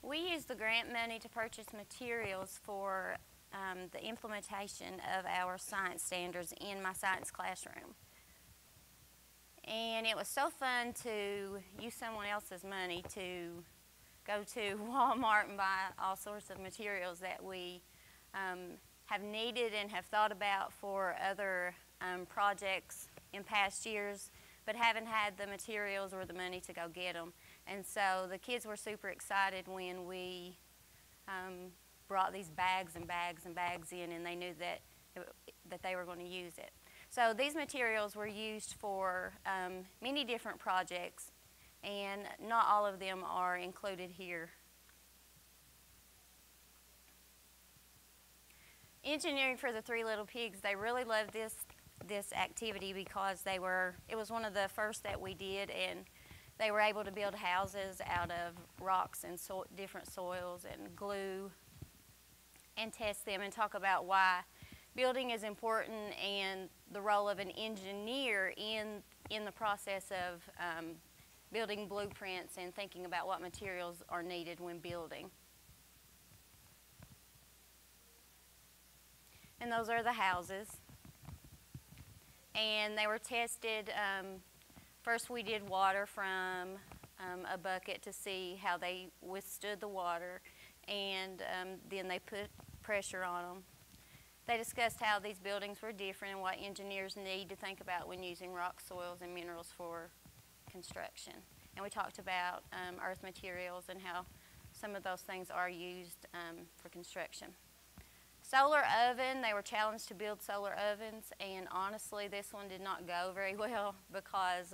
We use the grant money to purchase materials for the implementation of our science standards in my science classroom. And it was so fun to use someone else's money to go to Walmart and buy all sorts of materials that we have needed and have thought about for other projects in past years, but haven't had the materials or the money to go get them. And so the kids were super excited when we brought these bags and bags and bags in, and they knew that they were going to use it. So these materials were used for many different projects, and not all of them are included here. Engineering for the Three Little Pigs, they really loved this activity because it was one of the first that we did, and they were able to build houses out of rocks and different soils and glue and test them and talk about why building is important and the role of an engineer in the process of building blueprints and thinking about what materials are needed when building. And those are the houses. And they were tested. First we did water from a bucket to see how they withstood the water, and then they put pressure on them. They discussed how these buildings were different and what engineers need to think about when using rock, soils, and minerals for construction. And we talked about earth materials and how some of those things are used for construction. Solar oven, they were challenged to build solar ovens, and honestly this one did not go very well because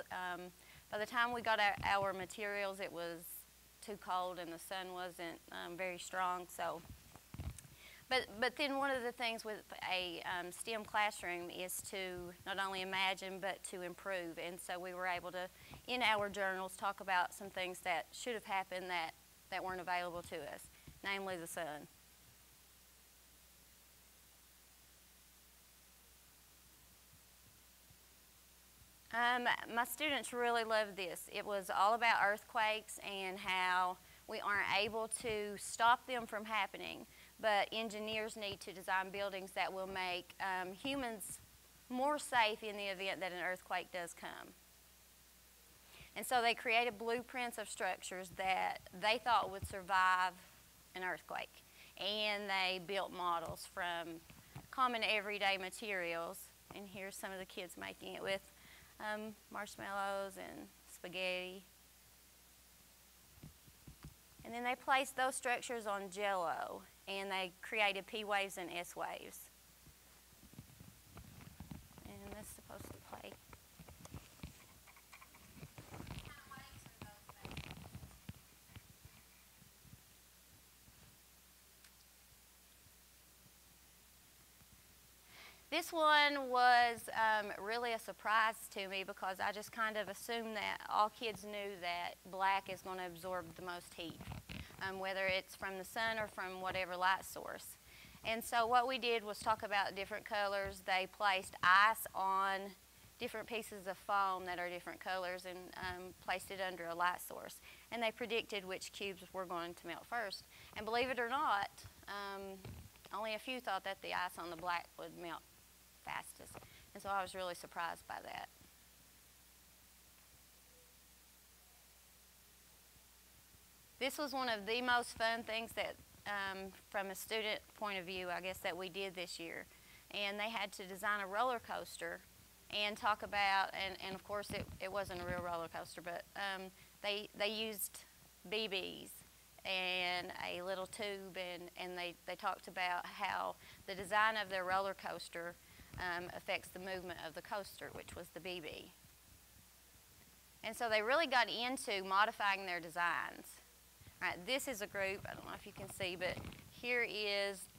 by the time we got our materials it was too cold and the sun wasn't very strong. So, but then one of the things with a STEM classroom is to not only imagine but to improve, and so we were able to, in our journals, talk about some things that should have happened that weren't available to us, namely the sun. My students really loved this. It was all about earthquakes and how we aren't able to stop them from happening, but engineers need to design buildings that will make humans more safe in the event that an earthquake does come. And so they created blueprints of structures that they thought would survive an earthquake. And they built models from common everyday materials. And here's some of the kids making it with marshmallows and spaghetti. And then they placed those structures on Jell-O, and they created P waves and S waves. And that's supposed to play. This one was really a surprise to me because I just kind of assumed that all kids knew that black is going to absorb the most heat, whether it's from the sun or from whatever light source. And so what we did was talk about different colors. They placed ice on different pieces of foam that are different colors and placed it under a light source. And they predicted which cubes were going to melt first. And believe it or not, only a few thought that the ice on the black would melt fastest. And so I was really surprised by that. This was one of the most fun things that, from a student point of view, I guess, that we did this year. And they had to design a roller coaster and talk about, and of course it wasn't a real roller coaster, but they used BBs and a little tube, and they talked about how the design of their roller coaster affects the movement of the coaster, which was the BB. And so they really got into modifying their designs. All right, this is a group, I don't know if you can see, but here is,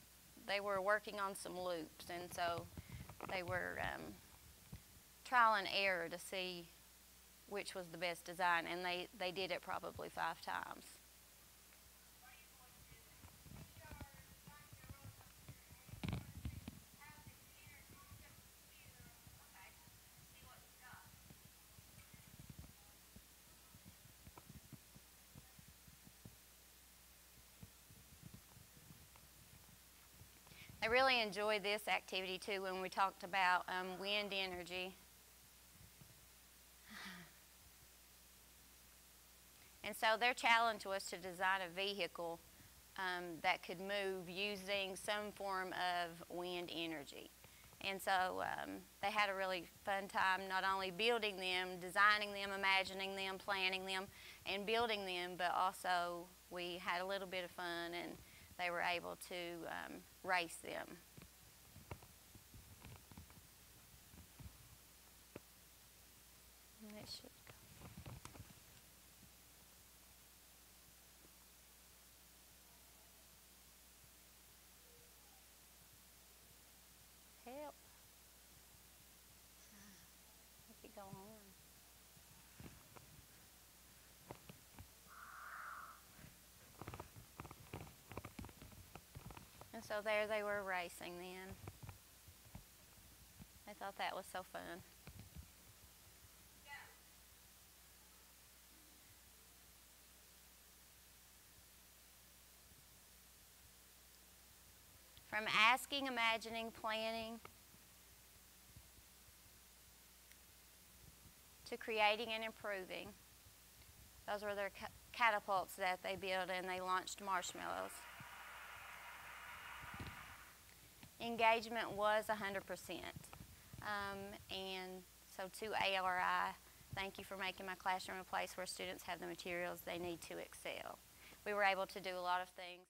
they were working on some loops, and so they were trial and error to see which was the best design, and they did it probably 5 times. They really enjoyed this activity too when we talked about wind energy. And so their challenge was to design a vehicle that could move using some form of wind energy. And so they had a really fun time not only building them, designing them, imagining them, planning them, and building them, but also we had a little bit of fun and they were able to race them. And it should go. Help. Make it go on. And so there they were racing then. I thought that was so fun. From asking, imagining, planning, to creating and improving. Those were their catapults that they built, and they launched marshmallows. Engagement was 100%. And so to ARI, thank you for making my classroom a place where students have the materials they need to excel. We were able to do a lot of things.